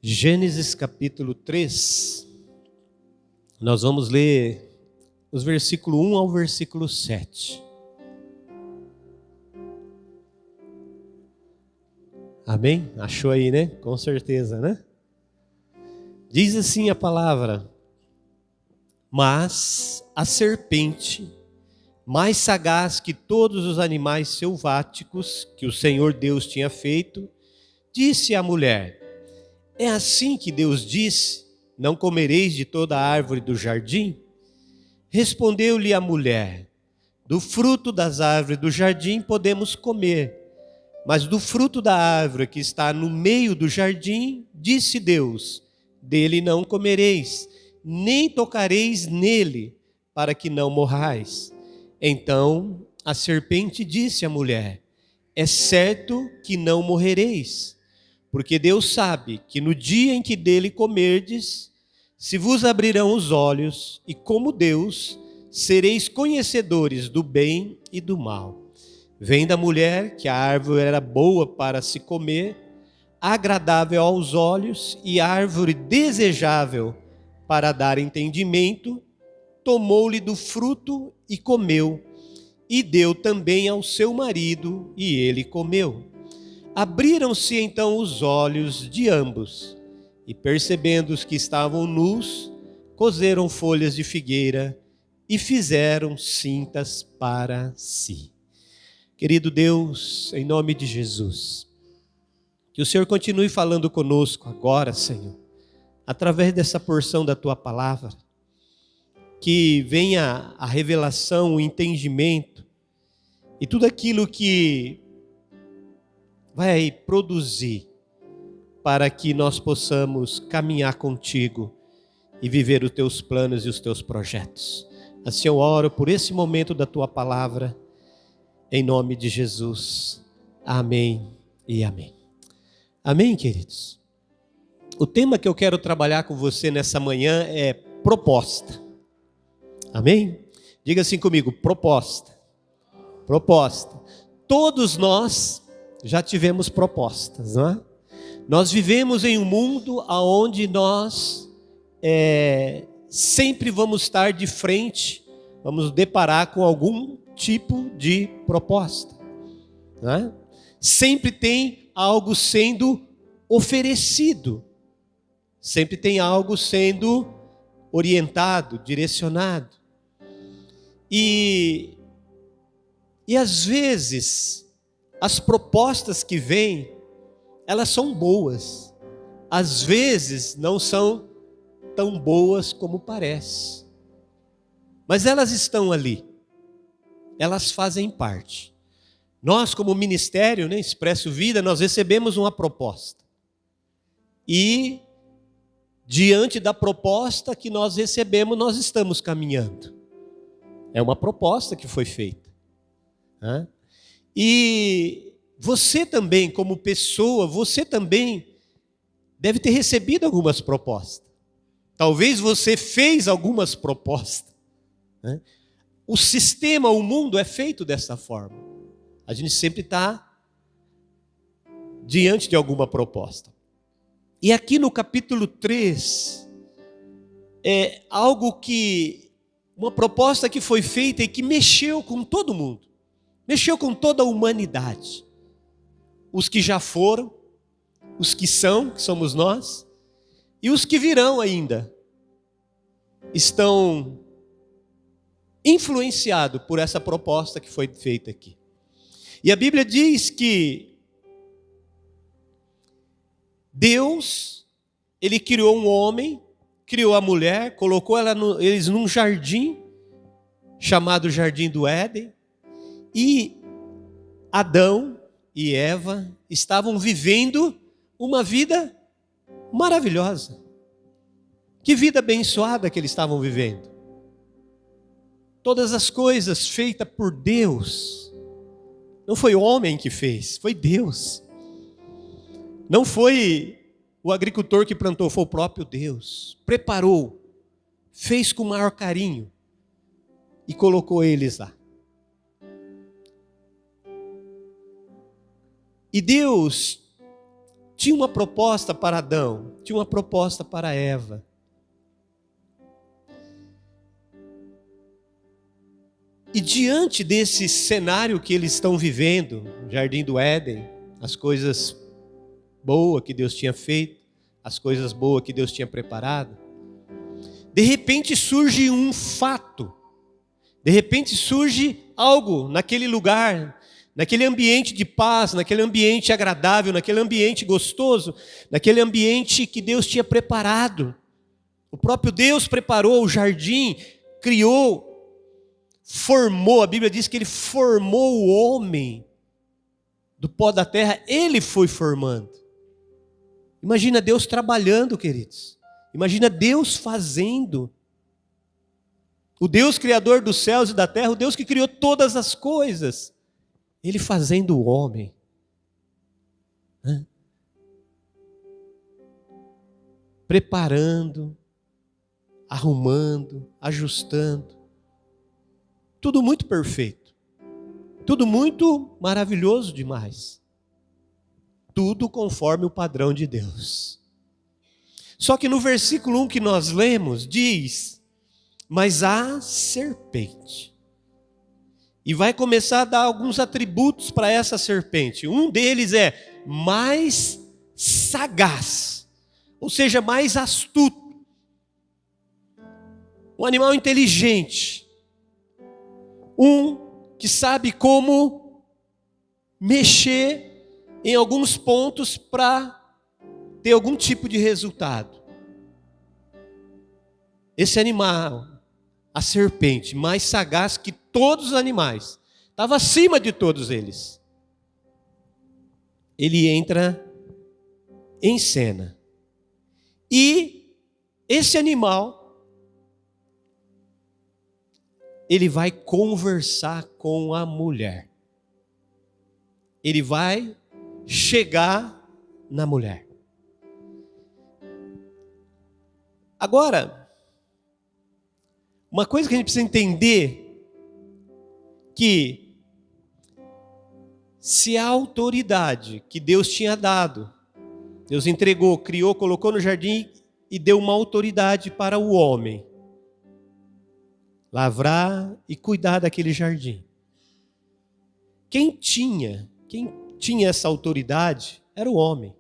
Gênesis capítulo 3, nós vamos ler os versículos 1 ao versículo 7. Amém? Achou aí, né? Com certeza, né? Diz assim a palavra: mas a serpente, mais sagaz que todos os animais selváticos que o Senhor Deus tinha feito, disse à mulher: é assim que Deus disse: não comereis de toda a árvore do jardim? Respondeu-lhe a mulher: do fruto das árvores do jardim podemos comer, mas do fruto da árvore que está no meio do jardim, disse Deus: dele não comereis, nem tocareis nele, para que não morrais. Então a serpente disse à mulher: é certo que não morrereis, porque Deus sabe que no dia em que dele comerdes, se vos abrirão os olhos, e como Deus, sereis conhecedores do bem e do mal. Vendo a mulher que a árvore era boa para se comer, agradável aos olhos e árvore desejável para dar entendimento, tomou-lhe do fruto e comeu, e deu também ao seu marido, e ele comeu. Abriram-se então os olhos de ambos, e percebendo que estavam nus, coseram folhas de figueira e fizeram cintas para si. Querido Deus, em nome de Jesus, que o Senhor continue falando conosco agora, Senhor, através dessa porção da Tua palavra, que venha a revelação, o entendimento e tudo aquilo que vai produzir para que nós possamos caminhar contigo e viver os Teus planos e os Teus projetos. Assim eu oro por esse momento da Tua palavra, em nome de Jesus. Amém e amém. Amém, queridos? O tema que eu quero trabalhar com você nessa manhã é proposta. Amém? Diga assim comigo: proposta. Proposta. Todos nós já tivemos propostas, não é? Nós vivemos em um mundo onde nós sempre vamos estar de frente, vamos deparar com algum tipo de proposta, não é? Sempre tem algo sendo oferecido, sempre tem algo sendo orientado, direcionado. E às vezes, as propostas que vêm, elas são boas. Às vezes, não são tão boas como parece. Mas elas estão ali. Elas fazem parte. Nós, como ministério, né, Expresso Vida, nós recebemos uma proposta. E, diante da proposta que nós recebemos, nós estamos caminhando. É uma proposta que foi feita, né? E você também, como pessoa, você também deve ter recebido algumas propostas. Talvez você fez algumas propostas, né? O sistema, o mundo é feito dessa forma. A gente sempre está diante de alguma proposta. E aqui no capítulo 3, é algo que, uma proposta que foi feita e que mexeu com todo mundo. Mexeu com toda a humanidade. Os que já foram, os que são, que somos nós, e os que virão ainda, estão influenciados por essa proposta que foi feita aqui. E a Bíblia diz que Deus, Ele criou um homem, criou a mulher, colocou eles num jardim, chamado Jardim do Éden, e Adão e Eva estavam vivendo uma vida maravilhosa. Que vida abençoada que eles estavam vivendo. Todas as coisas feitas por Deus. Não foi o homem que fez, foi Deus. Não foi o agricultor que plantou, foi o próprio Deus. Preparou, fez com o maior carinho e colocou eles lá. E Deus, tinha uma proposta para Adão, tinha uma proposta para Eva. E diante desse cenário que eles estão vivendo, no Jardim do Éden, as coisas boas que Deus tinha feito, as coisas boas que Deus tinha preparado, de repente surge um fato, de repente surge algo naquele lugar, naquele ambiente de paz, naquele ambiente agradável, naquele ambiente gostoso, naquele ambiente que Deus tinha preparado. O próprio Deus preparou o jardim, criou, formou, a Bíblia diz que Ele formou o homem do pó da terra, Ele foi formando. Imagina Deus trabalhando, queridos. Imagina Deus fazendo. O Deus criador dos céus e da terra, o Deus que criou todas as coisas, Ele fazendo o homem. Preparando, arrumando, ajustando. Tudo muito perfeito. Tudo muito maravilhoso demais. Tudo conforme o padrão de Deus. Só que no versículo 1 que nós lemos, diz: mas a serpente. E vai começar a dar alguns atributos para essa serpente. Um deles é mais sagaz, ou seja, mais astuto. Um animal inteligente. Um que sabe como mexer em alguns pontos para ter algum tipo de resultado. Esse animal, a serpente, mais sagaz que todos os animais, estava acima de todos eles. Ele entra em cena. E esse animal, ele vai conversar com a mulher. Ele vai chegar na mulher. Agora, uma coisa que a gente precisa entender, que se a autoridade que Deus tinha dado, Deus entregou, criou, colocou no jardim e deu uma autoridade para o homem, lavrar e cuidar daquele jardim. Quem tinha essa autoridade era o homem.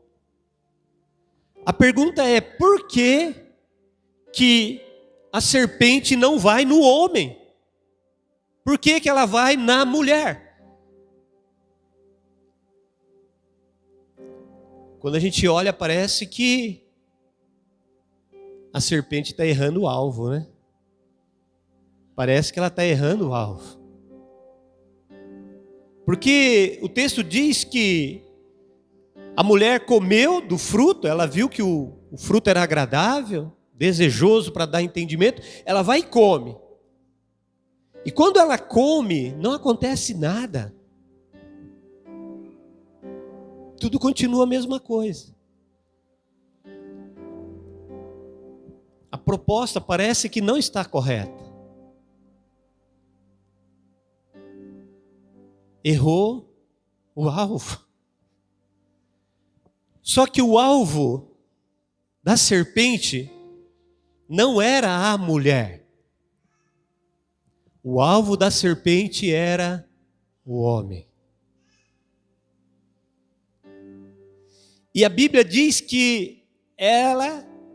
A pergunta é: por que a serpente não vai no homem? Por que ela vai na mulher? Quando a gente olha, parece que a serpente está errando o alvo, né? Parece que ela está errando o alvo. Porque o texto diz que a mulher comeu do fruto, ela viu que o fruto era agradável, desejoso para dar entendimento, ela vai e come. E quando ela come, não acontece nada. Tudo continua a mesma coisa. A proposta parece que não está correta. Errou o alvo. Só que o alvo da serpente não era a mulher. O alvo da serpente era o homem. E a Bíblia diz que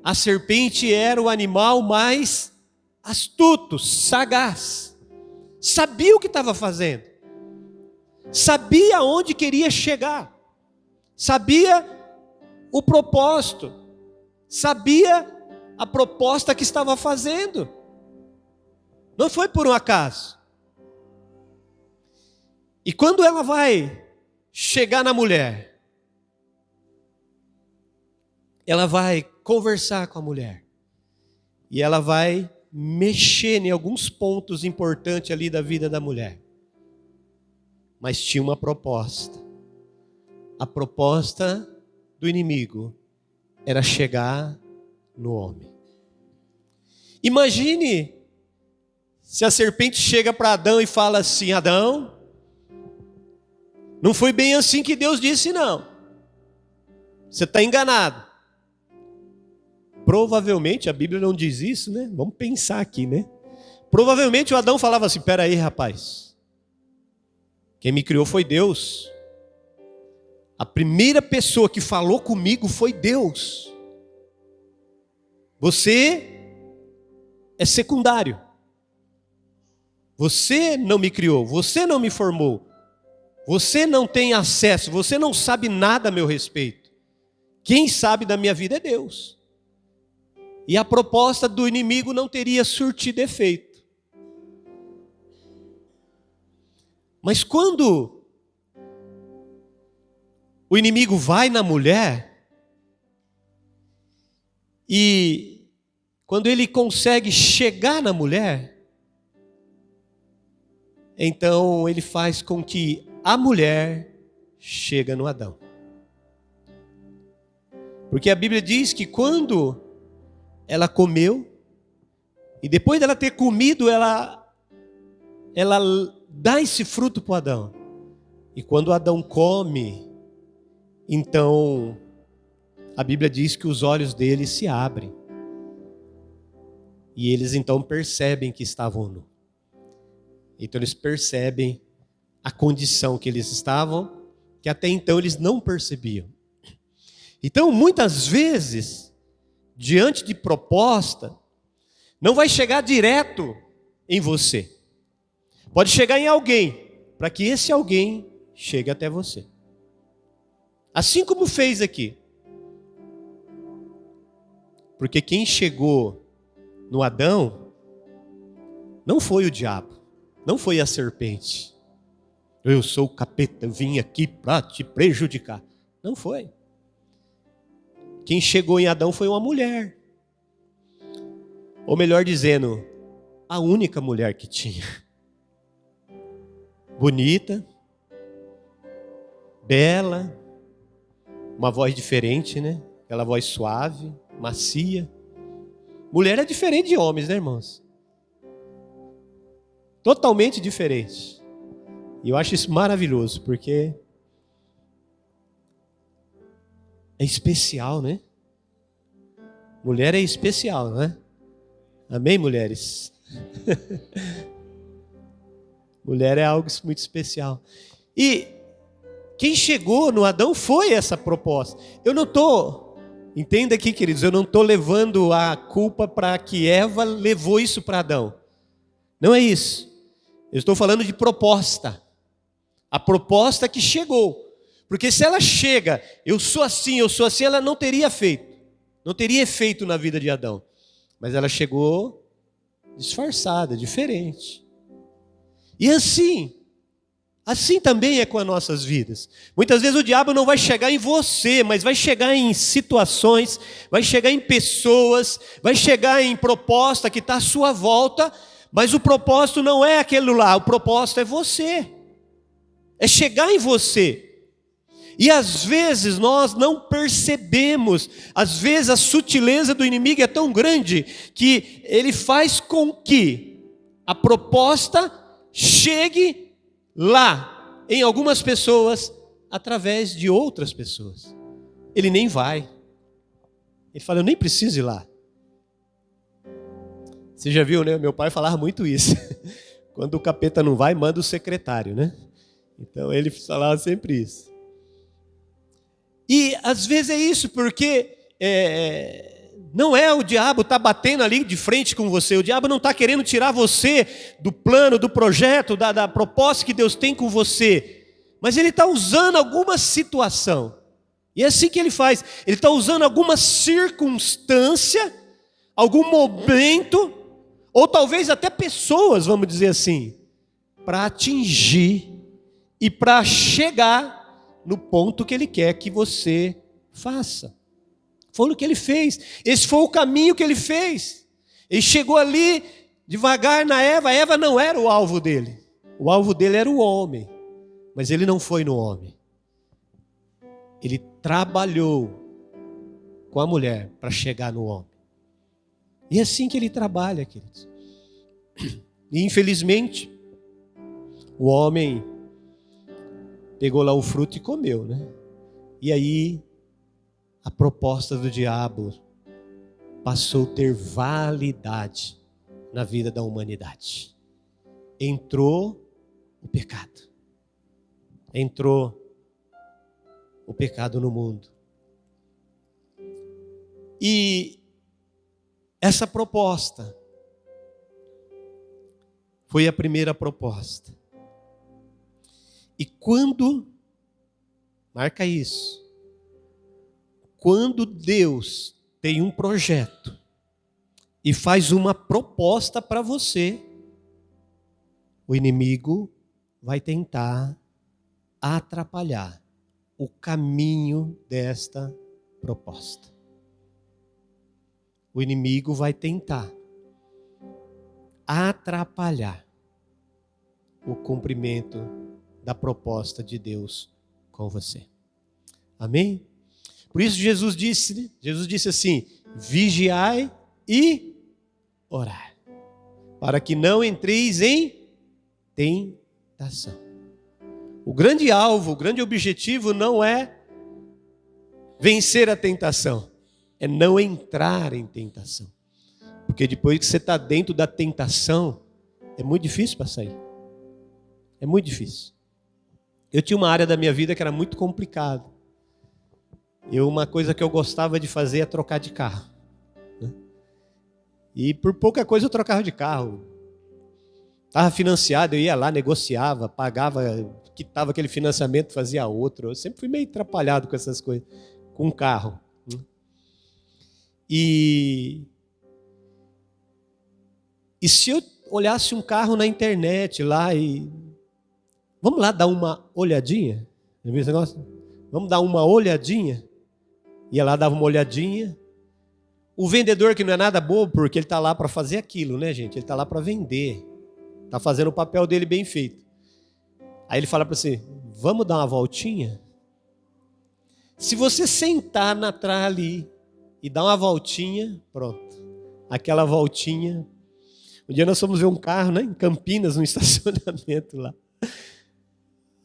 a serpente, era o animal mais astuto, sagaz. Sabia o que estava fazendo. Sabia onde queria chegar. Sabia o propósito. Sabia a proposta que estava fazendo. Não foi por um acaso. E quando ela vai chegar na mulher, ela vai conversar com a mulher. E ela vai mexer em alguns pontos importantes ali da vida da mulher. Mas tinha uma proposta. A proposta do inimigo era chegar no homem. Imagine se a serpente chega para Adão e fala assim: Adão, não foi bem assim que Deus disse, não. Você está enganado. Provavelmente, a Bíblia não diz isso, né? Vamos pensar aqui, né? Provavelmente o Adão falava assim, peraí, rapaz. Quem me criou foi Deus. A primeira pessoa que falou comigo foi Deus. Você é secundário. Você não me criou, você não me formou. Você não tem acesso, você não sabe nada a meu respeito. Quem sabe da minha vida é Deus. E a proposta do inimigo não teria surtido efeito. Mas quando o inimigo vai na mulher, e quando ele consegue chegar na mulher, então ele faz com que a mulher chegue no Adão. Porque a Bíblia diz que quando ela comeu, e depois dela ter comido, ela dá esse fruto para o Adão. E quando o Adão come, então a Bíblia diz que os olhos dele se abrem. E eles então percebem que estavam nus. Então eles percebem a condição que eles estavam, que até então eles não percebiam. Então muitas vezes, diante de proposta, não vai chegar direto em você. Pode chegar em alguém, para que esse alguém chegue até você. Assim como fez aqui. Porque quem chegou no Adão não foi o diabo, não foi a serpente. Eu sou o capeta, eu vim aqui para te prejudicar. Não foi. Quem chegou em Adão foi uma mulher. Ou melhor dizendo, a única mulher que tinha. Bonita, bela, uma voz diferente, né? Aquela voz suave, macia. Mulher é diferente de homens, né, irmãos? Totalmente diferente. E eu acho isso maravilhoso, porque é especial, né? Mulher é especial, não é? Amém, mulheres? Mulher é algo muito especial. E quem chegou no Adão foi essa proposta. Entenda aqui, queridos, eu não estou levando a culpa para que Eva levou isso para Adão. Não é isso. Eu estou falando de proposta. A proposta que chegou. Porque se ela chega, eu sou assim, ela não teria feito. Não teria efeito na vida de Adão. Mas ela chegou disfarçada, diferente. E assim também é com as nossas vidas. Muitas vezes o diabo não vai chegar em você, mas vai chegar em situações, vai chegar em pessoas, vai chegar em proposta que está à sua volta, mas o propósito não é aquele lá, o propósito é você. É chegar em você. E às vezes nós não percebemos, às vezes a sutileza do inimigo é tão grande que ele faz com que a proposta chegue lá em algumas pessoas através de outras pessoas. Ele nem vai. Ele fala, eu nem preciso ir lá. Você já viu, né? Meu pai falava muito isso. Quando o capeta não vai, manda o secretário, né? Então ele falava sempre isso. E às vezes é isso, porque não é o diabo estar batendo ali de frente com você. O diabo não está querendo tirar você do plano, do projeto, da proposta que Deus tem com você. Mas ele está usando alguma situação. E é assim que ele faz. Ele está usando alguma circunstância, algum momento, ou talvez até pessoas, vamos dizer assim, para atingir e para chegar no ponto que ele quer que você faça. Foi o que ele fez. Esse foi o caminho que ele fez. Ele chegou ali devagar na Eva. A Eva não era o alvo dele. O alvo dele era o homem. Mas ele não foi no homem. Ele trabalhou com a mulher para chegar no homem. E é assim que ele trabalha, queridos. E infelizmente, o homem pegou lá o fruto e comeu, né? E aí a proposta do diabo passou a ter validade na vida da humanidade. Entrou o pecado. Entrou o pecado no mundo. E essa proposta foi a primeira proposta. E quando, marca isso, quando Deus tem um projeto e faz uma proposta para você, o inimigo vai tentar atrapalhar o caminho desta proposta. O inimigo vai tentar atrapalhar o cumprimento da proposta de Deus com você. Amém? Por isso Jesus disse assim: vigiai e orai, para que não entreis em tentação. O grande alvo, o grande objetivo não é vencer a tentação, é não entrar em tentação. Porque depois que você está dentro da tentação, é muito difícil para sair. É muito difícil. Eu tinha uma área da minha vida que era muito complicada. Uma coisa que eu gostava de fazer é trocar de carro, né? E por pouca coisa eu trocava de carro. Estava financiado, eu ia lá, negociava, pagava, quitava aquele financiamento, fazia outro. Eu sempre fui meio atrapalhado com essas coisas, com carro, né? E se eu olhasse um carro na internet lá e... Vamos lá dar uma olhadinha? Já viu esse negócio? Vamos dar uma olhadinha? Ia lá, dava uma olhadinha. O vendedor, que não é nada bobo, porque ele está lá para fazer aquilo, né, gente? Ele está lá para vender. Está fazendo o papel dele bem feito. Aí ele fala para você: vamos dar uma voltinha? Se você sentar na trás ali e dar uma voltinha, pronto. Aquela voltinha. Um dia nós fomos ver um carro, né, em Campinas, no estacionamento lá.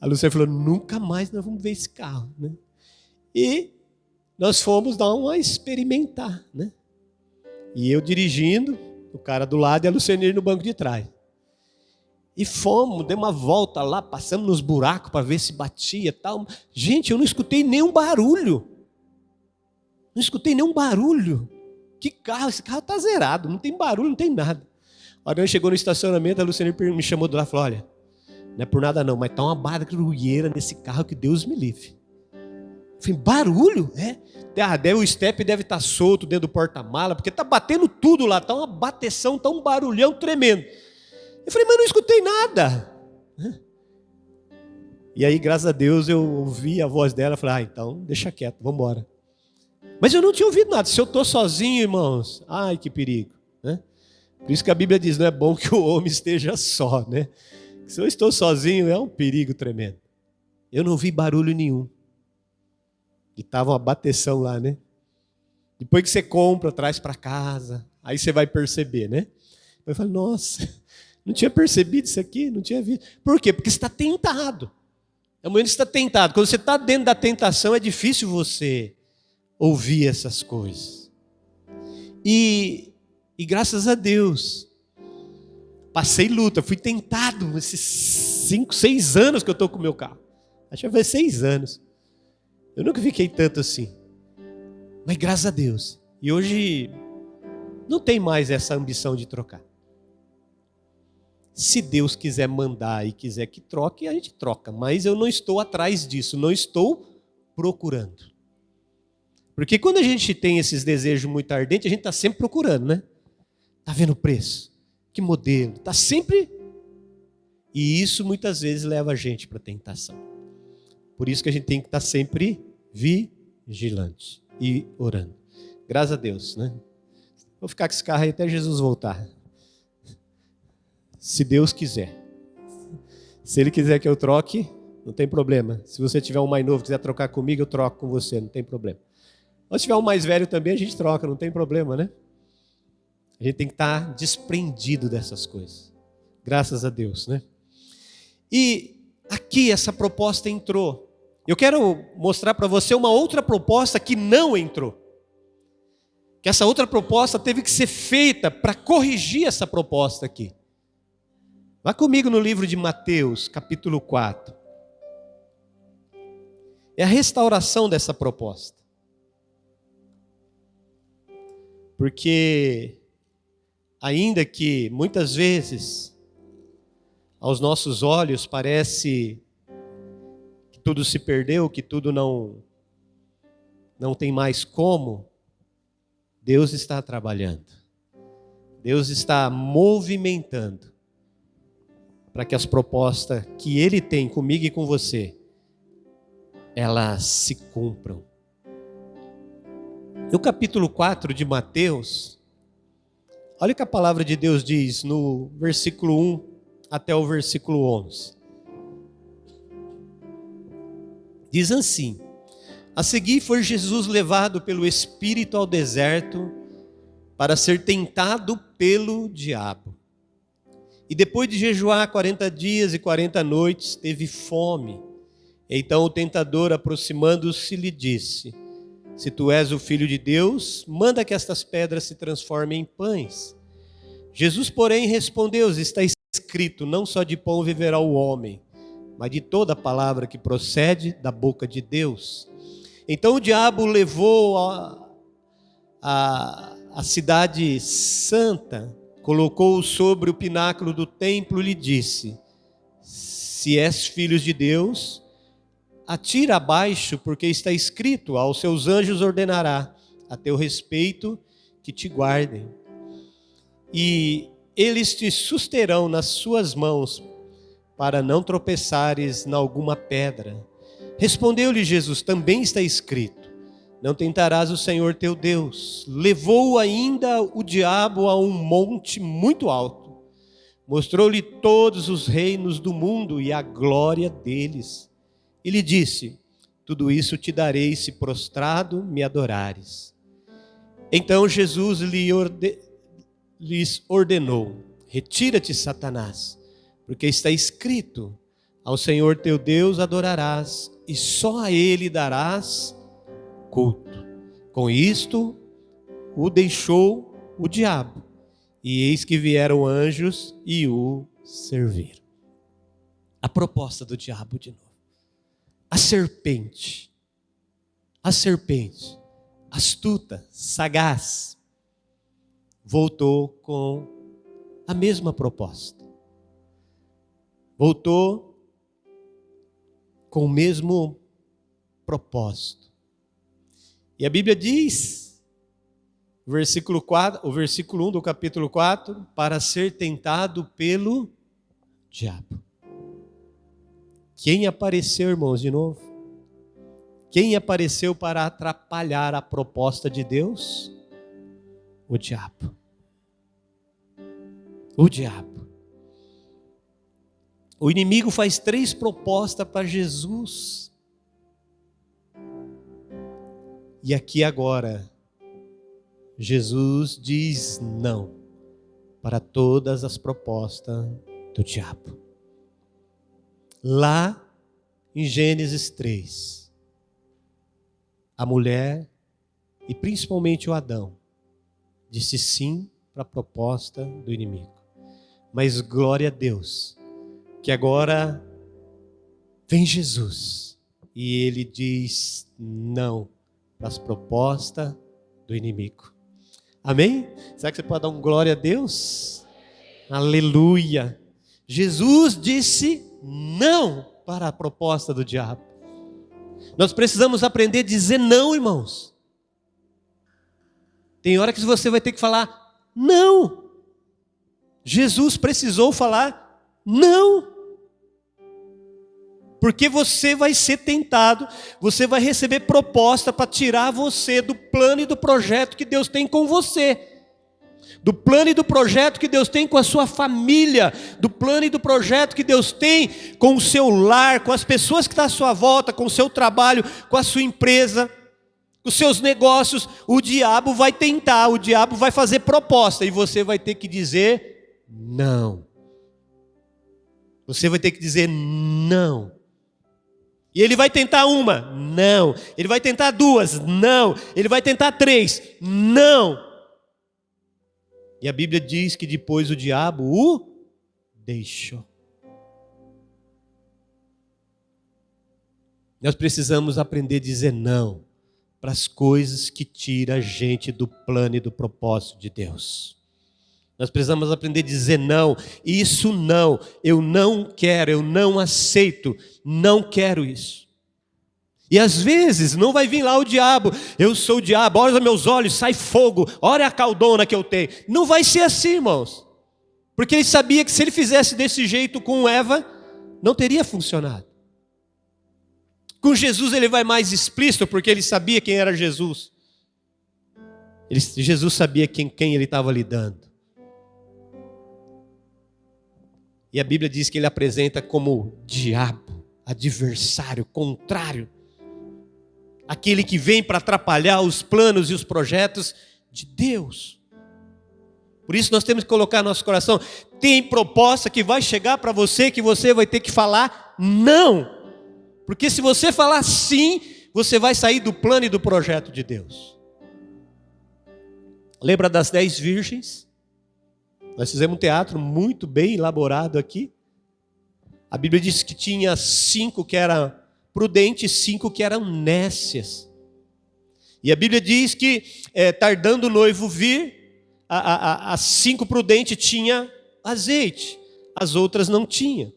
A Luciana falou: nunca mais nós vamos ver esse carro, né? E nós fomos dar uma experimentar, né? E eu dirigindo, o cara do lado e a Luciane no banco de trás. E fomos, demos uma volta lá, passamos nos buracos para ver se batia e tal. Gente, eu não escutei nenhum barulho. Não escutei nenhum barulho. Que carro? Esse carro está zerado, não tem barulho, não tem nada. A hora que chegou no estacionamento, a Luciane me chamou do lado e falou: olha, não é por nada não, mas está uma barulheira nesse carro que Deus me livre. Eu falei: barulho? O step deve estar solto dentro do porta-mala, porque está batendo tudo lá, está uma bateção, está um barulhão tremendo. Eu falei: mas não escutei nada. E aí, graças a Deus, eu ouvi a voz dela e falei: então deixa quieto, vamos embora. Mas eu não tinha ouvido nada. Se eu estou sozinho, irmãos, ai que perigo, né? Por isso que a Bíblia diz: não é bom que o homem esteja só, né? Se eu estou sozinho, é um perigo tremendo. Eu não vi barulho nenhum. E estava uma bateção lá, né? Depois que você compra, traz para casa, aí você vai perceber, né? Eu falei: nossa, não tinha percebido isso aqui, não tinha visto. Por quê? Porque você está tentado. É o momento que você está tentado. Quando você está dentro da tentação, é difícil você ouvir essas coisas. E graças a Deus, passei luta, fui tentado esses 5, 6 anos que eu estou com o meu carro. Acho que vai 6 anos. Eu nunca fiquei tanto assim. Mas graças a Deus. E hoje não tem mais essa ambição de trocar. Se Deus quiser mandar e quiser que troque, a gente troca. Mas eu não estou atrás disso, não estou procurando. Porque quando a gente tem esses desejos muito ardentes, a gente está sempre procurando, né? Está vendo o preço? Que modelo? Está sempre... E isso muitas vezes leva a gente para a tentação. Por isso que a gente tem que estar sempre vigilante e orando. Graças a Deus, né? Vou ficar com esse carro aí até Jesus voltar. Se Deus quiser. Se Ele quiser que eu troque, não tem problema. Se você tiver um mais novo, quiser trocar comigo, eu troco com você, não tem problema. Ou se tiver um mais velho também, a gente troca, não tem problema, né? A gente tem que estar desprendido dessas coisas. Graças a Deus, né? E aqui essa proposta entrou. Eu quero mostrar para você uma outra proposta que não entrou. Que essa outra proposta teve que ser feita para corrigir essa proposta aqui. Vá comigo no livro de Mateus, capítulo 4. É a restauração dessa proposta. Porque, ainda que muitas vezes, aos nossos olhos, parece que tudo se perdeu, que tudo não tem mais como, Deus está trabalhando. Deus está movimentando para que as propostas que Ele tem comigo e com você, elas se cumpram. No capítulo 4 de Mateus, olha o que a palavra de Deus diz no versículo 1 até o versículo 11. Diz assim: a seguir foi Jesus levado pelo Espírito ao deserto para ser tentado pelo diabo. E depois de jejuar 40 dias e 40 noites, teve fome. Então o tentador, aproximando-se, lhe disse: se tu és o Filho de Deus, manda que estas pedras se transformem em pães. Jesus, porém, respondeu: está escrito, não só de pão viverá o homem, mas de toda palavra que procede da boca de Deus. Então o diabo levou a cidade santa, colocou-o sobre o pináculo do templo e lhe disse: se és filho de Deus, atira abaixo, porque está escrito, aos seus anjos ordenará a teu respeito que te guardem. E eles te susterão nas suas mãos, para não tropeçares em alguma pedra. Respondeu-lhe Jesus: também está escrito, não tentarás o Senhor teu Deus. Levou ainda o diabo a um monte muito alto, mostrou-lhe todos os reinos do mundo e a glória deles. E lhe disse: tudo isso te darei se prostrado me adorares. Então Jesus lhes ordenou: retira-te, Satanás, porque está escrito, ao Senhor teu Deus adorarás, e só a Ele darás culto. Com isto o deixou o diabo, e eis que vieram anjos e o serviram. A proposta do diabo de novo. A serpente, astuta, sagaz, voltou com a mesma proposta. Voltou com o mesmo propósito. E a Bíblia diz, o versículo 1 do capítulo 4, para ser tentado pelo diabo. Quem apareceu, irmãos, de novo? Quem apareceu para atrapalhar a proposta de Deus? O diabo. O diabo. O inimigo faz 3 propostas para Jesus. E aqui agora, Jesus diz não para todas as propostas do diabo. Lá em Gênesis 3, a mulher e principalmente o Adão disse sim para a proposta do inimigo. Mas glória a Deus, que agora vem Jesus e ele diz não para as propostas do inimigo. Amém? Será que você pode dar um glória a Deus? Aleluia! Jesus disse não para a proposta do diabo. Nós precisamos aprender a dizer não, irmãos. Tem hora que você vai ter que falar não. Jesus precisou falar não. Porque você vai ser tentado, você vai receber proposta para tirar você do plano e do projeto que Deus tem com você. Do plano e do projeto que Deus tem com a sua família, do plano e do projeto que Deus tem com o seu lar, com as pessoas que estão à sua volta, com o seu trabalho, com a sua empresa, com os seus negócios. O diabo vai tentar, o diabo vai fazer proposta e você vai ter que dizer não. Você vai ter que dizer não. E ele vai tentar uma? Não. Ele vai tentar duas? Não. Ele vai tentar três? Não. E a Bíblia diz que depois o diabo o deixou. Nós precisamos aprender a dizer não para as coisas que tiram a gente do plano e do propósito de Deus. Nós precisamos aprender a dizer não. Isso não, eu não quero, eu não aceito, não quero isso. E às vezes não vai vir lá o diabo, eu sou o diabo, olha meus olhos, sai fogo, olha a caldona que eu tenho. Não vai ser assim, irmãos. Porque ele sabia que se ele fizesse desse jeito com Eva, não teria funcionado. Com Jesus ele vai mais explícito, porque ele sabia quem era Jesus. Jesus sabia quem ele estava lidando. E a Bíblia diz que ele apresenta como diabo, adversário, contrário. Aquele que vem para atrapalhar os planos e os projetos de Deus. Por isso nós temos que colocar no nosso coração, tem proposta que vai chegar para você, que você vai ter que falar não. Porque se você falar sim, você vai sair do plano e do projeto de Deus. Lembra das 10 virgens? Nós fizemos um teatro muito bem elaborado aqui. A Bíblia diz que tinha 5 que eram prudentes, 5 que eram nécias. E a Bíblia diz que, tardando o noivo vir, as 5 prudentes tinham azeite, as outras não tinham.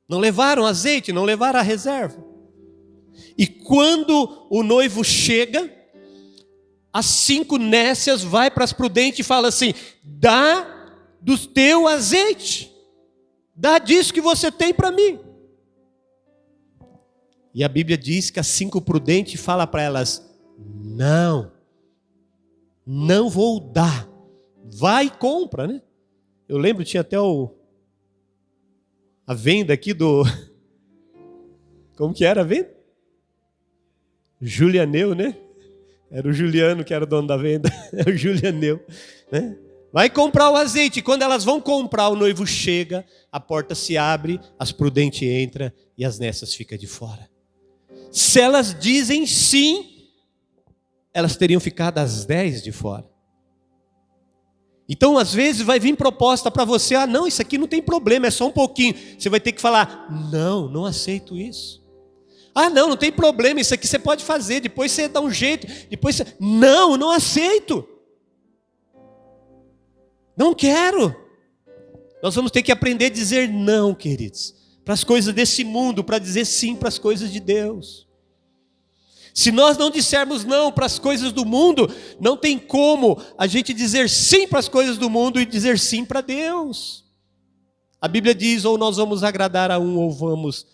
Não levaram azeite, não levaram a reserva. E quando o noivo chega, as 5 nécias vai para as prudentes e fala assim, dá do teu azeite, dá disso que você tem para mim. E a Bíblia diz que as 5 prudentes fala para elas, não vou dar, vai e compra, né? Eu lembro, tinha até a venda aqui do, como que era a venda? Julianeu, né? Era o Juliano que era o dono da venda, é o Julianeu, né? Vai comprar o azeite. Quando elas vão comprar, o noivo chega, a porta se abre, as prudentes entram e as nécias ficam de fora. Se elas dizem sim, elas teriam ficado as 10 de fora. Então, às vezes, vai vir proposta para você, não, isso aqui não tem problema, é só um pouquinho. Você vai ter que falar, não aceito isso. Não tem problema, isso aqui você pode fazer, depois você dá um jeito, depois você... Não aceito. Não quero. Nós vamos ter que aprender a dizer não, queridos, para as coisas desse mundo, para dizer sim para as coisas de Deus. Se nós não dissermos não para as coisas do mundo, não tem como a gente dizer sim para as coisas do mundo e dizer sim para Deus. A Bíblia diz, ou nós vamos agradar a um, ou vamos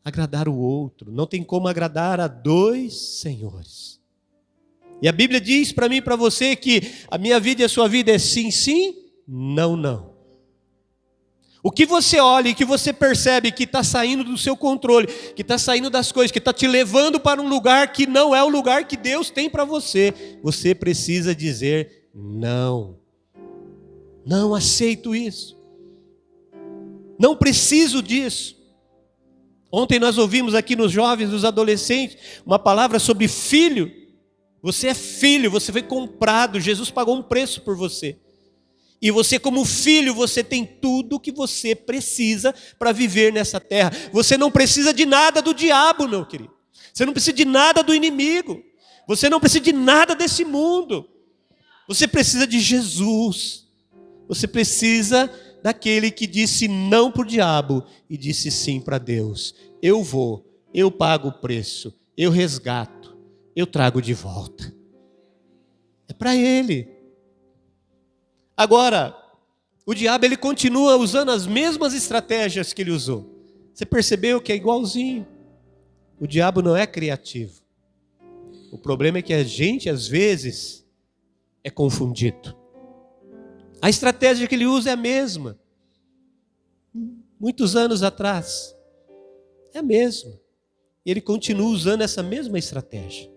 agradar o outro. Não tem como agradar a 2 senhores. E a Bíblia diz para mim e para você que a minha vida e a sua vida é sim, sim, não, não. O que você olha e que você percebe que está saindo do seu controle, que está saindo das coisas, que está te levando para um lugar que não é o lugar que Deus tem para você, você precisa dizer não. Não aceito isso. Não preciso disso. Ontem nós ouvimos aqui nos jovens, nos adolescentes, uma palavra sobre filho. Você é filho, você foi comprado, Jesus pagou um preço por você. E você como filho, você tem tudo o que você precisa para viver nessa terra. Você não precisa de nada do diabo, meu querido. Você não precisa de nada do inimigo. Você não precisa de nada desse mundo. Você precisa de Jesus. Você precisa daquele que disse não para o diabo e disse sim para Deus. Eu vou, eu pago o preço, eu resgato. Eu trago de volta. É para ele. Agora, o diabo ele continua usando as mesmas estratégias que ele usou. Você percebeu que é igualzinho? O diabo não é criativo. O problema é que a gente, às vezes, é confundido. A estratégia que ele usa é a mesma. Muitos anos atrás. É a mesma. E ele continua usando essa mesma estratégia.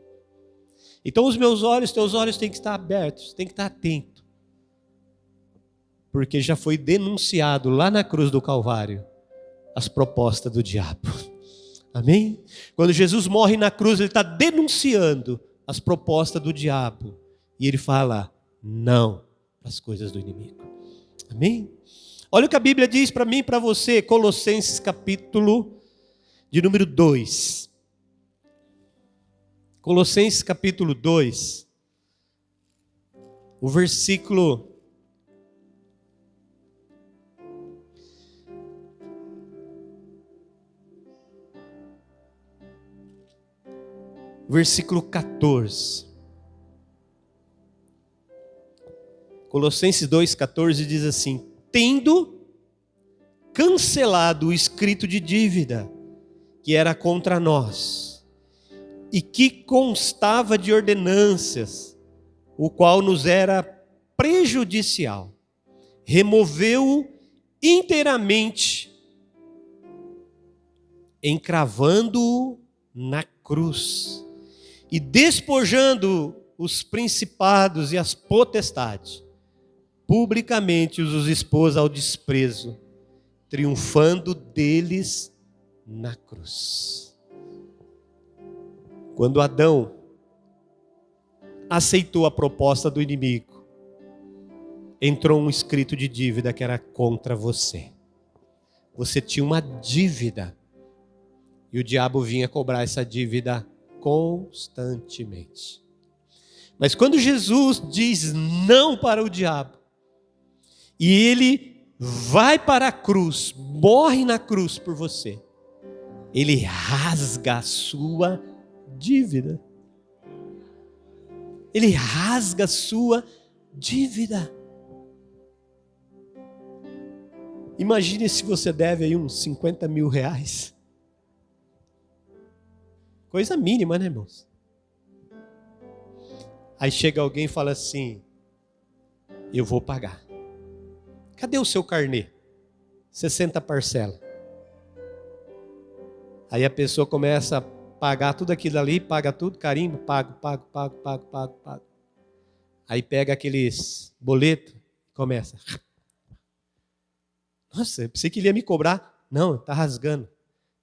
Então os meus olhos, teus olhos têm que estar abertos, têm que estar atentos. Porque já foi denunciado lá na cruz do Calvário as propostas do diabo. Amém? Quando Jesus morre na cruz, ele está denunciando as propostas do diabo. E ele fala não para as coisas do inimigo. Amém? Olha o que a Bíblia diz para mim e para você, Colossenses capítulo de número 2. Colossenses capítulo 2, o versículo 14. Colossenses 2,14 diz assim: tendo cancelado o escrito de dívida que era contra nós, e que constava de ordenanças, o qual nos era prejudicial, removeu-o inteiramente, encravando-o na cruz, e despojando os principados e as potestades, publicamente os expôs ao desprezo, triunfando deles na cruz. Quando Adão aceitou a proposta do inimigo, entrou um escrito de dívida que era contra você. Você tinha uma dívida e o diabo vinha cobrar essa dívida constantemente. Mas quando Jesus diz não para o diabo, e ele vai para a cruz, morre na cruz por você, ele rasga a sua dívida. Ele rasga a sua dívida. Imagine se você deve aí uns 50 mil reais. Coisa mínima, né, irmãos? Aí chega alguém e fala assim: eu vou pagar. Cadê o seu carnê? 60 parcelas. Aí a pessoa começa a pagar tudo aquilo ali, paga tudo, carimbo, pago. Aí pega aqueles boletos e começa. Nossa, eu pensei que ele ia me cobrar. Não, está rasgando.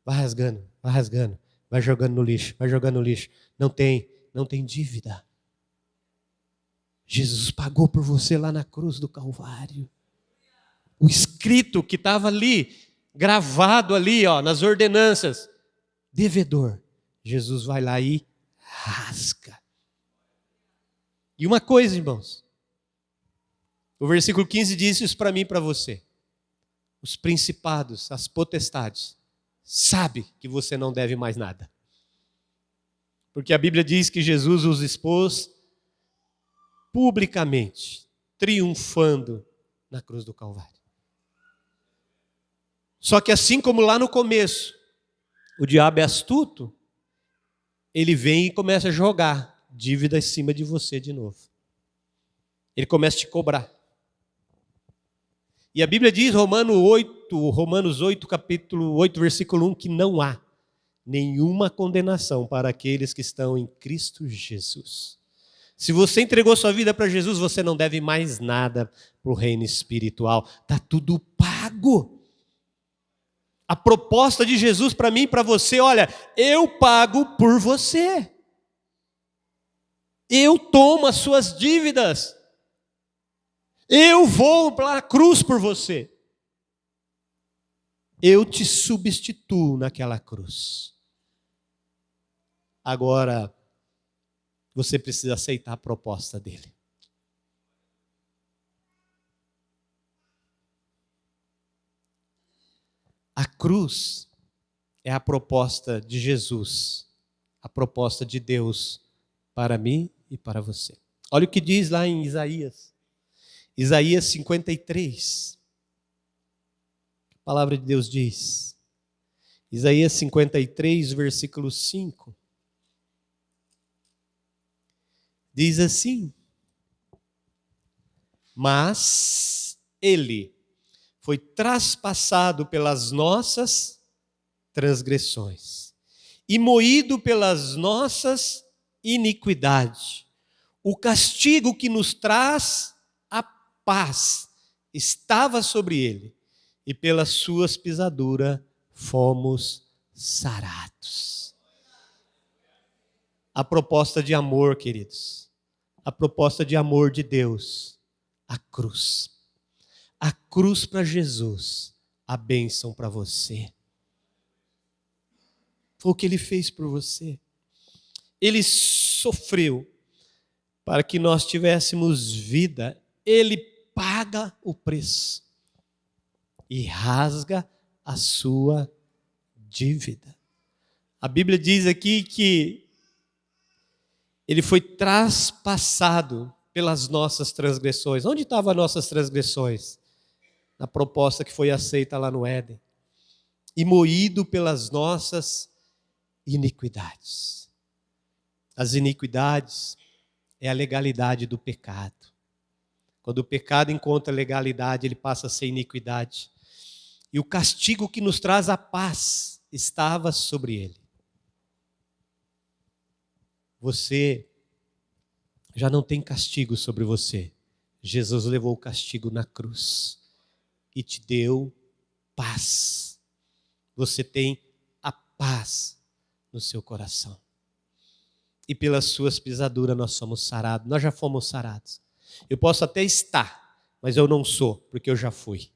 Vai rasgando, vai rasgando. Vai jogando no lixo, vai jogando no lixo. Não tem dívida. Jesus pagou por você lá na cruz do Calvário. O escrito que estava ali, gravado ali, ó, nas ordenanças, devedor. Jesus vai lá e rasga. E uma coisa, irmãos, o versículo 15 diz isso para mim e para você. Os principados, as potestades, sabe que você não deve mais nada. Porque a Bíblia diz que Jesus os expôs publicamente, triunfando na cruz do Calvário. Só que assim como lá no começo, o diabo é astuto, ele vem e começa a jogar dívida em cima de você de novo. Ele começa a te cobrar. E a Bíblia diz, Romanos 8, capítulo 8, versículo 1, que não há nenhuma condenação para aqueles que estão em Cristo Jesus. Se você entregou sua vida para Jesus, você não deve mais nada para o reino espiritual. Está tudo pago. A proposta de Jesus para mim e para você, olha, eu pago por você. Eu tomo as suas dívidas. Eu vou para a cruz por você. Eu te substituo naquela cruz. Agora, você precisa aceitar a proposta dele. A cruz é a proposta de Jesus, a proposta de Deus para mim e para você. Olha o que diz lá em Isaías 53. A palavra de Deus diz, Isaías 53, versículo 5. Diz assim: mas ele foi traspassado pelas nossas transgressões e moído pelas nossas iniquidades. O castigo que nos traz a paz estava sobre ele, e pelas suas pisaduras fomos sarados. A proposta de amor, queridos. A proposta de amor de Deus. A cruz. A cruz para Jesus. A bênção para você. Foi o que Ele fez por você. Ele sofreu para que nós tivéssemos vida. Ele paga o preço e rasga a sua dívida. A Bíblia diz aqui que Ele foi traspassado pelas nossas transgressões. Onde estavam as nossas transgressões? Na proposta que foi aceita lá no Éden. E moído pelas nossas iniquidades. As iniquidades é a legalidade do pecado. Quando o pecado encontra legalidade, ele passa a ser iniquidade. E o castigo que nos traz a paz estava sobre ele. Você já não tem castigo sobre você. Jesus levou o castigo na cruz e te deu paz. Você tem a paz no seu coração. E pelas suas pisaduras nós somos sarados. Nós já fomos sarados. Eu posso até estar, mas eu não sou, porque eu já fui.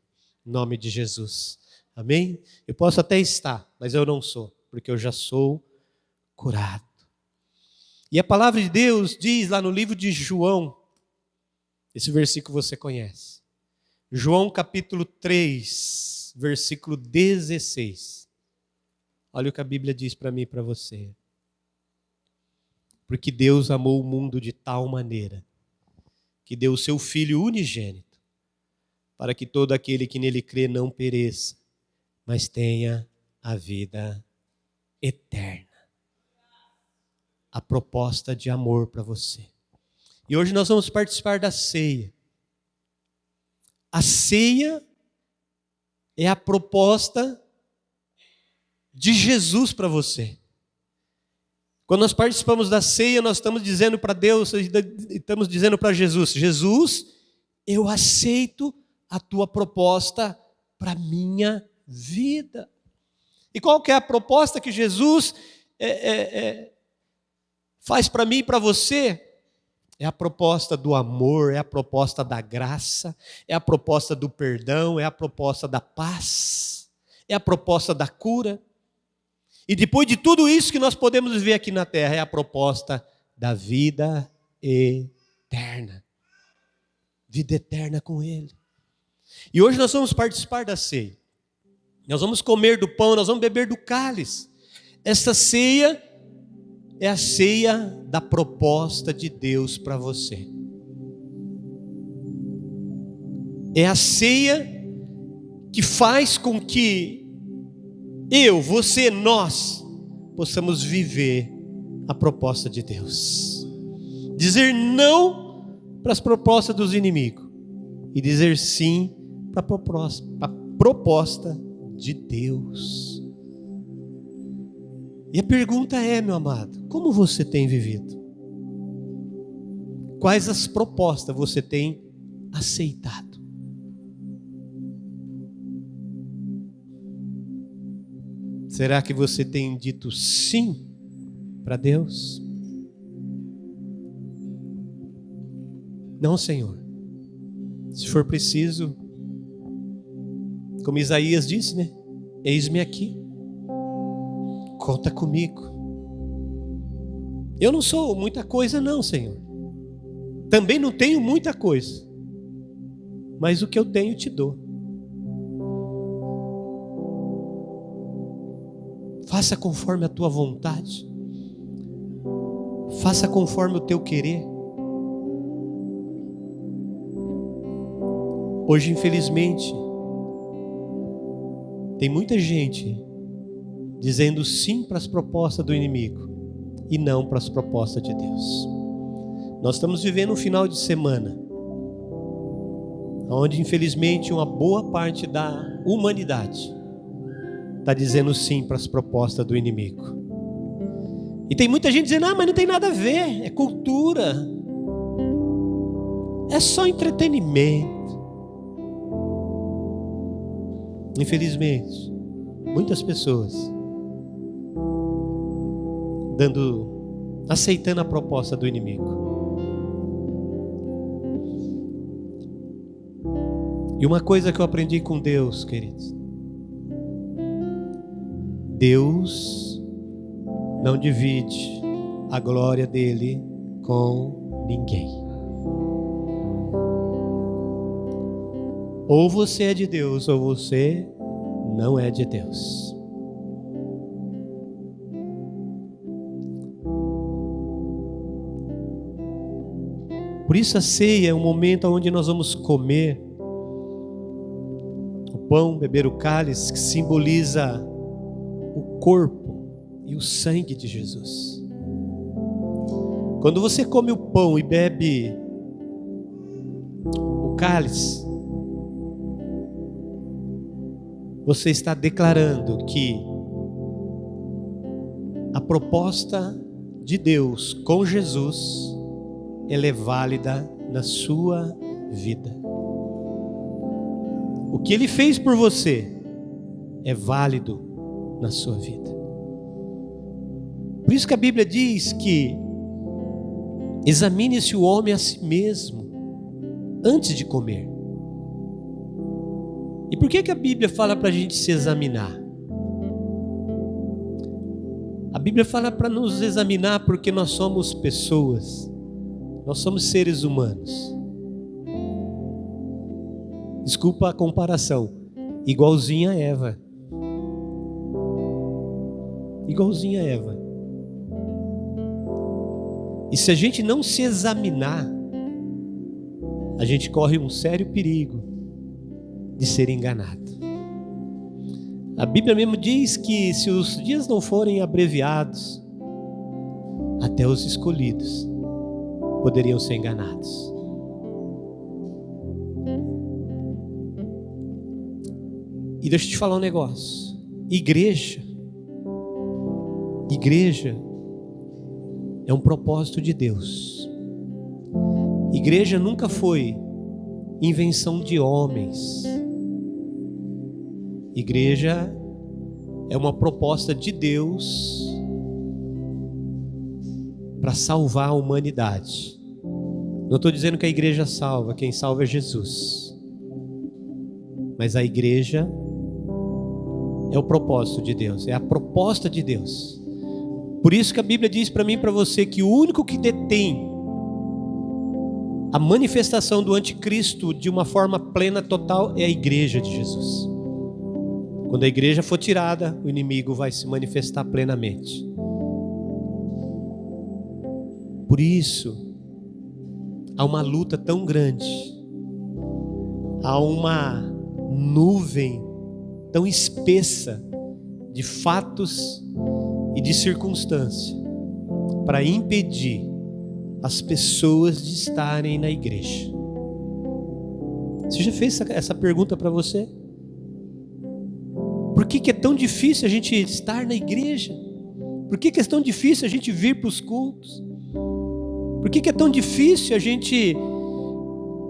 Em nome de Jesus. Amém? Eu posso até estar, mas eu não sou, porque eu já sou curado. E a palavra de Deus diz lá no livro de João, esse versículo você conhece. João capítulo 3, versículo 16. Olha o que a Bíblia diz para mim e para você. Porque Deus amou o mundo de tal maneira que deu o seu Filho unigênito, para que todo aquele que nele crê não pereça, mas tenha a vida eterna. A proposta de amor para você. E hoje nós vamos participar da ceia. A ceia é a proposta de Jesus para você. Quando nós participamos da ceia, nós estamos dizendo para Deus, estamos dizendo para Jesus, Jesus, eu aceito a tua proposta para a minha vida. E qual que é a proposta que Jesus faz para mim e para você? É a proposta do amor, é a proposta da graça, é a proposta do perdão, é a proposta da paz, é a proposta da cura. E depois de tudo isso que nós podemos viver aqui na terra, é a proposta da vida eterna. Vida eterna com Ele. E hoje nós vamos participar da ceia. Nós vamos comer do pão, nós vamos beber do cálice. Essa ceia é a ceia da proposta de Deus para você. É a ceia que faz com que eu, você, nós possamos viver a proposta de Deus. Dizer não para as propostas dos inimigos e dizer sim para a proposta de Deus. E a pergunta é, meu amado, como você tem vivido? Quais as propostas você tem aceitado? Será que você tem dito sim para Deus? Não, Senhor. Se for preciso, como Isaías disse, né? Eis-me aqui. Conta comigo. Eu não sou muita coisa não, Senhor. Também não tenho muita coisa. Mas o que eu tenho te dou. Faça conforme a tua vontade. Faça conforme o teu querer. Hoje, infelizmente, tem muita gente dizendo sim para as propostas do inimigo e não para as propostas de Deus. Nós estamos vivendo um final de semana onde, infelizmente, uma boa parte da humanidade está dizendo sim para as propostas do inimigo. E tem muita gente dizendo, mas não tem nada a ver, é cultura, é só entretenimento. Infelizmente, muitas pessoas aceitando a proposta do inimigo. E uma coisa que eu aprendi com Deus, queridos: Deus não divide a glória dele com ninguém. Ou você é de Deus, ou você não é de Deus. Por isso a ceia é um momento onde nós vamos comer o pão, beber o cálice, que simboliza o corpo e o sangue de Jesus. Quando você come o pão e bebe o cálice, você está declarando que a proposta de Deus com Jesus, ela é válida na sua vida. O que Ele fez por você é válido na sua vida. Por isso que a Bíblia diz que examine-se o homem a si mesmo antes de comer. E por que a Bíblia fala para a gente se examinar? A Bíblia fala para nos examinar porque nós somos pessoas, nós somos seres humanos. Desculpa a comparação, igualzinha a Eva. Igualzinha a Eva. E se a gente não se examinar, a gente corre um sério perigo de ser enganado. A Bíblia mesmo diz que se os dias não forem abreviados, até os escolhidos poderiam ser enganados. E deixa eu te falar um negócio. Igreja é um propósito de Deus. Igreja nunca foi invenção de homens. Igreja é uma proposta de Deus para salvar a humanidade. Não estou dizendo que a igreja salva, quem salva é Jesus. Mas a igreja é o propósito de Deus, é a proposta de Deus. Por isso que a Bíblia diz para mim e para você que o único que detém a manifestação do anticristo de uma forma plena, total, é a igreja de Jesus. Quando a igreja for tirada, o inimigo vai se manifestar plenamente. Por isso, há uma luta tão grande, há uma nuvem tão espessa de fatos e de circunstâncias para impedir as pessoas de estarem na igreja. Você já fez essa pergunta para você? Por que é tão difícil a gente estar na igreja? Por que é tão difícil a gente vir para os cultos? Por que é tão difícil a gente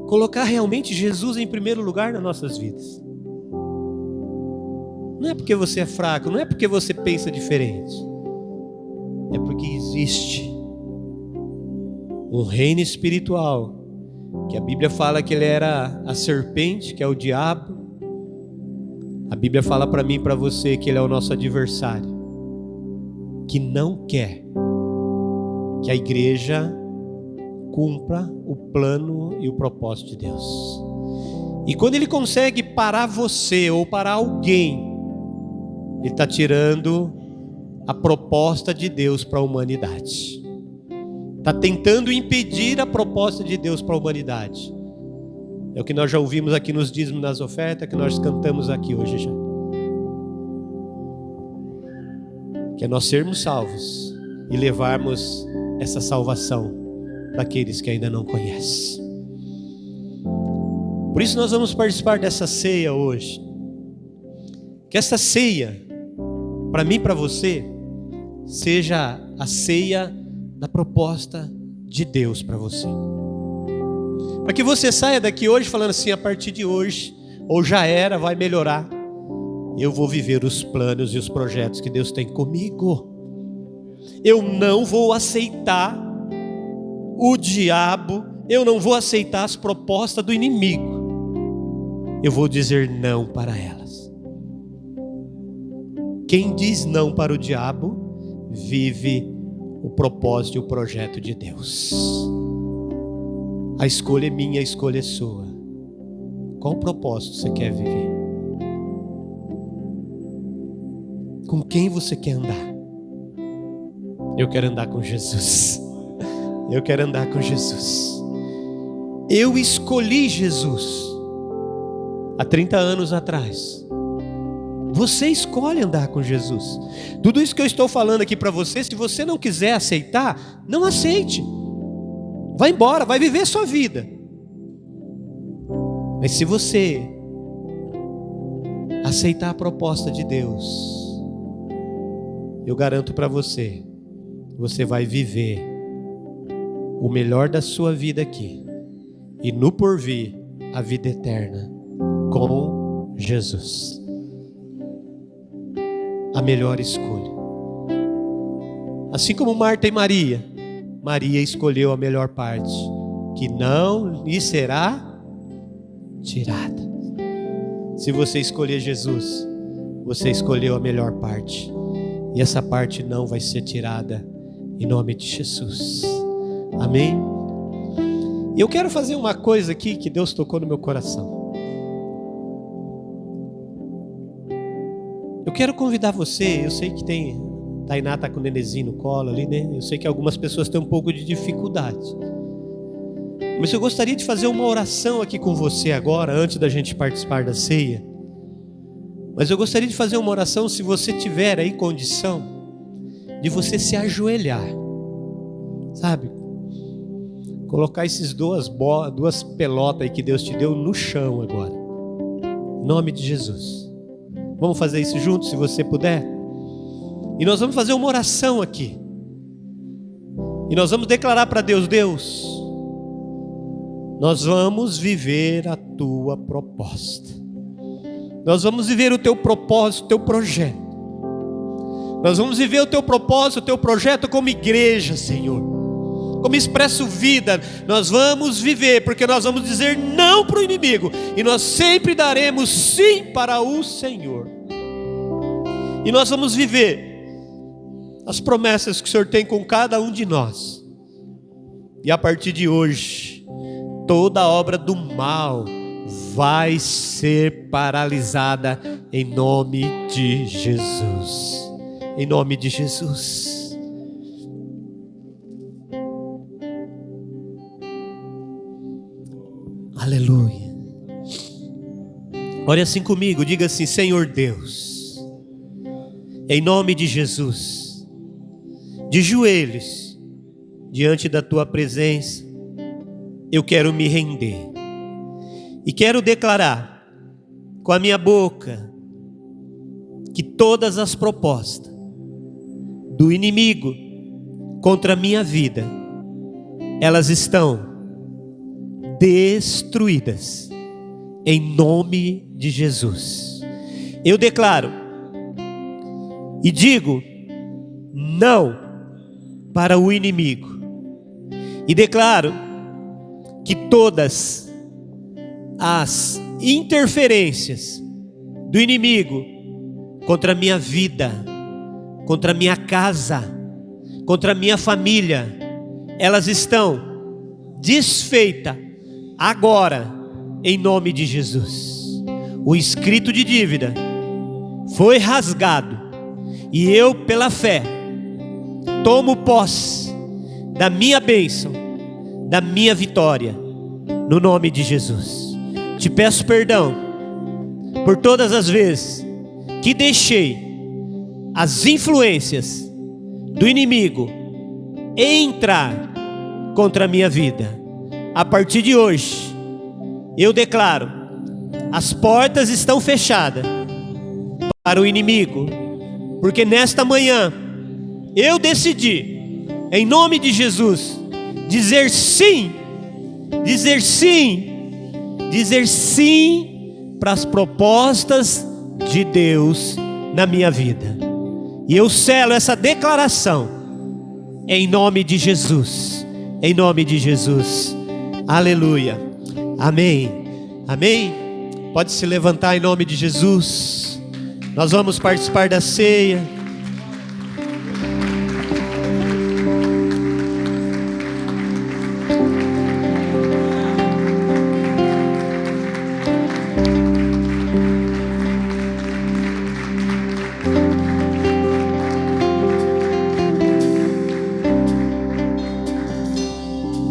colocar realmente Jesus em primeiro lugar nas nossas vidas? Não é porque você é fraco, não é porque você pensa diferente. É porque existe um reino espiritual, que a Bíblia fala que ele era a serpente, que é o diabo. A Bíblia fala para mim e para você que ele é o nosso adversário, que não quer que a igreja cumpra o plano e o propósito de Deus. E quando ele consegue parar você ou parar alguém, ele está tirando a proposta de Deus para a humanidade. Está tentando impedir a proposta de Deus para a humanidade. É o que nós já ouvimos aqui nos dízimos, nas ofertas, que nós cantamos aqui hoje já. Que é nós sermos salvos e levarmos essa salvação para aqueles que ainda não conhecem. Por isso nós vamos participar dessa ceia hoje. Que essa ceia, para mim e para você, seja a ceia da proposta de Deus para você. Para que você saia daqui hoje falando assim: a partir de hoje, ou já era, vai melhorar, eu vou viver os planos e os projetos que Deus tem comigo. Eu não vou aceitar o diabo, eu não vou aceitar as propostas do inimigo. Eu vou dizer não para elas. Quem diz não para o diabo, vive o propósito e o projeto de Deus. A escolha é minha, a escolha é sua. Qual propósito você quer viver? Com quem você quer andar? Eu quero andar com Jesus. Eu quero andar com Jesus. Eu escolhi Jesus há 30 anos atrás. Você escolhe andar com Jesus. Tudo isso que eu estou falando aqui para você, se você não quiser aceitar, não aceite. Vai embora, vai viver sua vida. Mas se você aceitar a proposta de Deus, eu garanto para você, você vai viver o melhor da sua vida aqui e no porvir a vida eterna com Jesus. A melhor escolha. Assim como Marta e Maria, Maria escolheu a melhor parte, que não lhe será tirada. Se você escolher Jesus, você escolheu a melhor parte, e essa parte não vai ser tirada, em nome de Jesus. Amém? E eu quero fazer uma coisa aqui que Deus tocou no meu coração. Eu quero convidar você, eu sei que Tainá está com o nenenzinho no colo ali, né? Eu sei que algumas pessoas têm um pouco de dificuldade. Mas eu gostaria de fazer uma oração aqui com você agora, antes da gente participar da ceia. Mas eu gostaria de fazer uma oração, se você tiver aí condição, de você se ajoelhar. Sabe? Colocar esses duas pelotas aí que Deus te deu no chão agora. Em nome de Jesus. Vamos fazer isso juntos, se você puder? E nós vamos fazer uma oração aqui. E nós vamos declarar para Deus: Deus, nós vamos viver a tua proposta. Nós vamos viver o teu propósito, o teu projeto. Nós vamos viver o teu propósito, o teu projeto como igreja, Senhor. Como Expresso Vida, nós vamos viver, porque nós vamos dizer não para o inimigo. E nós sempre daremos sim para o Senhor. E nós vamos viver as promessas que o Senhor tem com cada um de nós. E a partir de hoje, toda obra do mal vai ser paralisada em nome de Jesus. Em nome de Jesus. Aleluia. Ore assim comigo, diga assim: Senhor Deus, em nome de Jesus, de joelhos, diante da tua presença, eu quero me render. E quero declarar com a minha boca que todas as propostas do inimigo contra a minha vida, elas estão destruídas em nome de Jesus. Eu declaro e digo não para o inimigo, e declaro que todas as interferências do inimigo contra a minha vida, contra a minha casa, contra a minha família, elas estão desfeitas agora, em nome de Jesus. O escrito de dívida foi rasgado, e eu, pela fé, tomo posse da minha bênção, da minha vitória, no nome de Jesus. Te peço perdão por todas as vezes que deixei as influências do inimigo entrar contra a minha vida. A partir de hoje, eu declaro: as portas estão fechadas para o inimigo, porque nesta manhã eu decidi, em nome de Jesus, dizer sim, dizer sim, dizer sim para as propostas de Deus na minha vida. E eu selo essa declaração Em nome de Jesus. Em nome de Jesus. Aleluia. Amém. Amém. Pode se levantar em nome de Jesus. Nós vamos participar da ceia.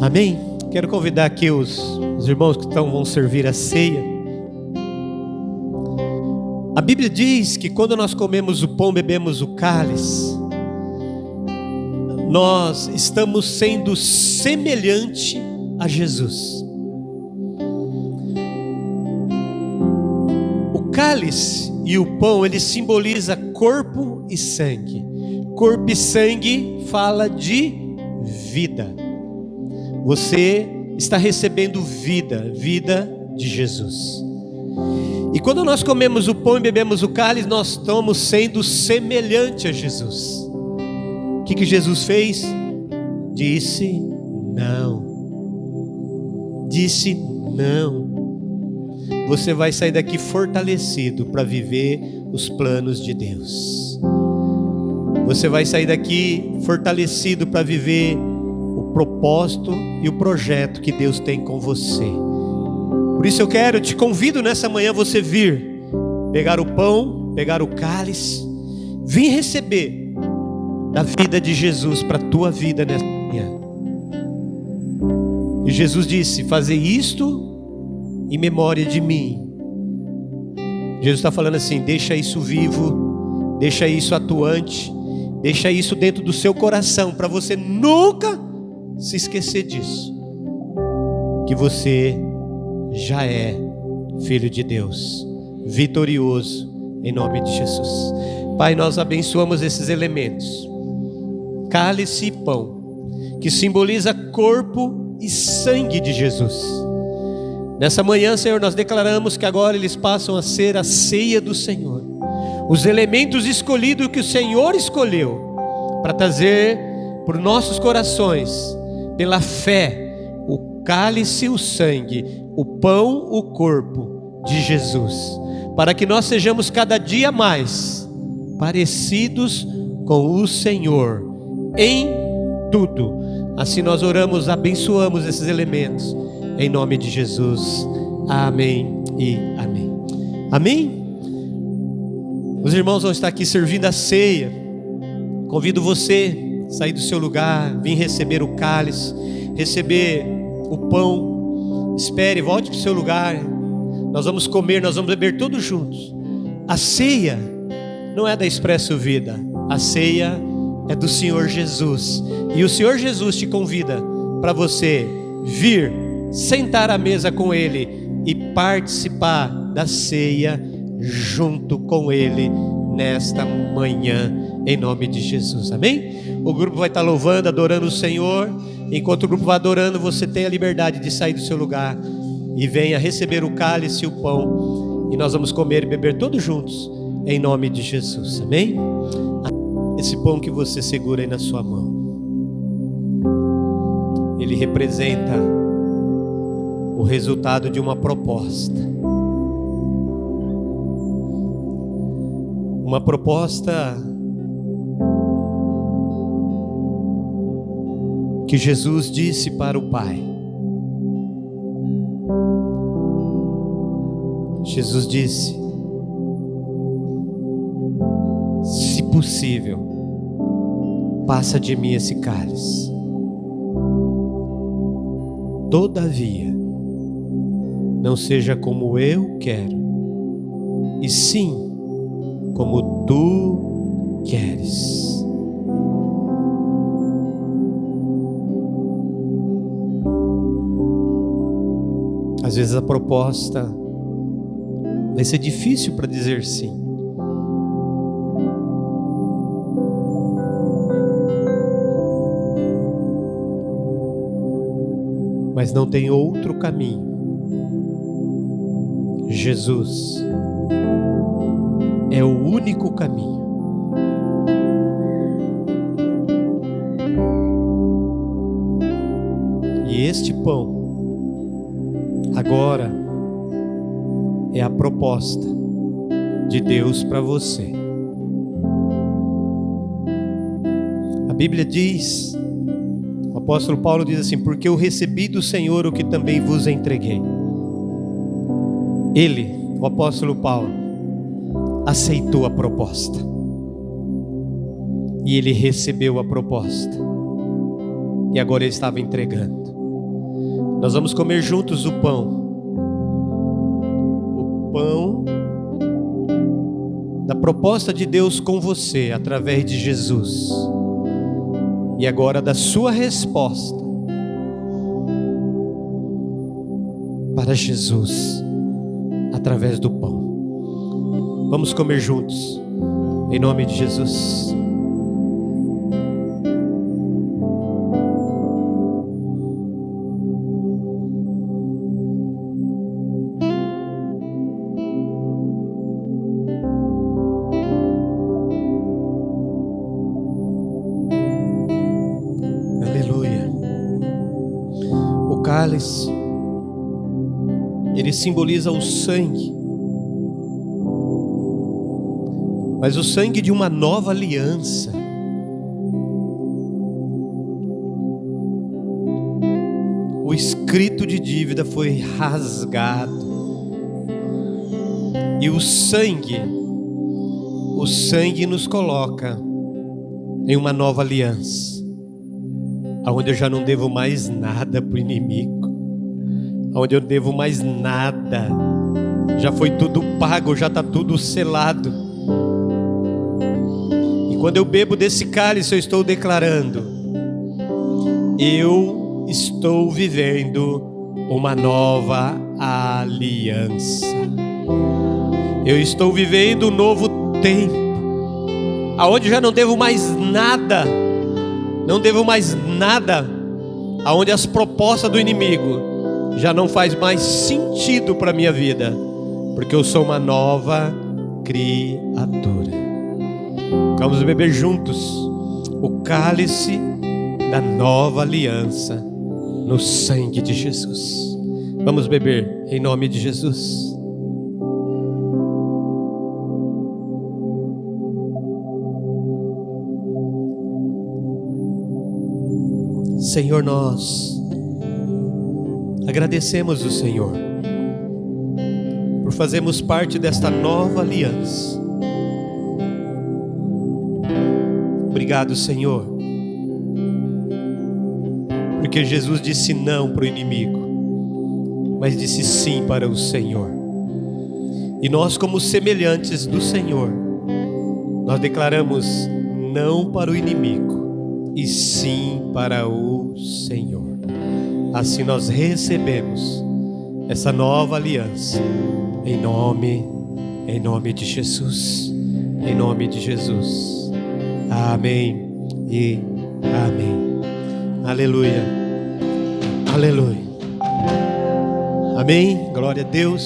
Amém? Quero convidar aqui os irmãos que vão servir a ceia. A Bíblia diz que quando nós comemos o pão, bebemos o cálice, nós estamos sendo semelhante a Jesus. O cálice e o pão, ele simboliza corpo e sangue. Corpo e sangue fala de vida. Você está recebendo vida de Jesus. E quando nós comemos o pão e bebemos o cálice, nós estamos sendo semelhante a Jesus. O que Jesus fez? Disse não. Disse não. Você vai sair daqui fortalecido para viver os planos de Deus. Você vai sair daqui fortalecido para viver o propósito e o projeto que Deus tem com você. Por isso eu te convido nessa manhã você vir, pegar o pão, pegar o cálice, vir receber da vida de Jesus para a tua vida nessa manhã. E Jesus disse: fazer isto em memória de mim. Jesus está falando assim: deixa isso vivo, deixa isso atuante, deixa isso dentro do seu coração, para você nunca se esquecer disso, que você já é filho de Deus, vitorioso, em nome de Jesus. Pai, nós abençoamos esses elementos, cálice e pão, que simboliza corpo e sangue de Jesus. Nessa manhã, Senhor, nós declaramos que agora eles passam a ser a ceia do Senhor, os elementos escolhidos que o Senhor escolheu para trazer por nossos corações, pela fé, o cálice e o sangue, o pão, o corpo de Jesus, para que nós sejamos cada dia mais parecidos com o Senhor em tudo. Assim nós oramos, abençoamos esses elementos, em nome de Jesus. Amém e amém. Amém? Os irmãos vão estar aqui servindo a ceia. Convido você a sair do seu lugar, vir receber o cálice, receber o pão. Espere, volte para o seu lugar. Nós vamos comer, nós vamos beber todos juntos. A ceia não é da Expresso Vida, a ceia é do Senhor Jesus. E o Senhor Jesus te convida para você vir sentar à mesa com Ele e participar da ceia junto com Ele nesta manhã, em nome de Jesus. Amém? O grupo vai estar louvando, adorando o Senhor. Enquanto o grupo vai adorando, você tem a liberdade de sair do seu lugar e venha receber o cálice e o pão, e nós vamos comer e beber todos juntos, em nome de Jesus. Amém? Esse pão que você segura aí na sua mão, ele representa o resultado de uma proposta. Uma proposta que Jesus disse para o Pai. Jesus disse: se possível, passa de mim esse cálice. Todavia, não seja como eu quero, e sim como tu queres. Às vezes a proposta vai ser difícil para dizer sim. Mas não tem outro caminho. Jesus é o único caminho. E este pão agora é a proposta de Deus para você. A Bíblia diz, o apóstolo Paulo diz assim: porque eu recebi do Senhor o que também vos entreguei. Ele, o apóstolo Paulo, aceitou a proposta. E ele recebeu a proposta. E agora ele estava entregando. Nós vamos comer juntos o pão. O pão da proposta de Deus com você, através de Jesus. E agora da sua resposta para Jesus, através do pão. Vamos comer juntos, em nome de Jesus. Cálice, ele simboliza o sangue, mas o sangue de uma nova aliança. O escrito de dívida foi rasgado e o sangue nos coloca em uma nova aliança, aonde eu já não devo mais nada para o inimigo, aonde eu devo mais nada, já foi tudo pago, já está tudo selado. E quando eu bebo desse cálice, eu estou declarando: eu estou vivendo uma nova aliança, eu estou vivendo um novo tempo, aonde já não devo mais nada, aonde as propostas do inimigo já não faz mais sentido para a minha vida, porque eu sou uma nova criatura. Vamos beber juntos o cálice da nova aliança no sangue de Jesus. Vamos beber em nome de Jesus. Senhor, nós agradecemos o Senhor por fazermos parte desta nova aliança. Obrigado, Senhor, porque Jesus disse não para o inimigo, mas disse sim para o Senhor. E nós, como semelhantes do Senhor, nós declaramos não para o inimigo e sim para o Senhor. Assim nós recebemos essa nova aliança em nome de Jesus, em nome de Jesus. Amém e amém. Aleluia, aleluia. Amém, glória a Deus.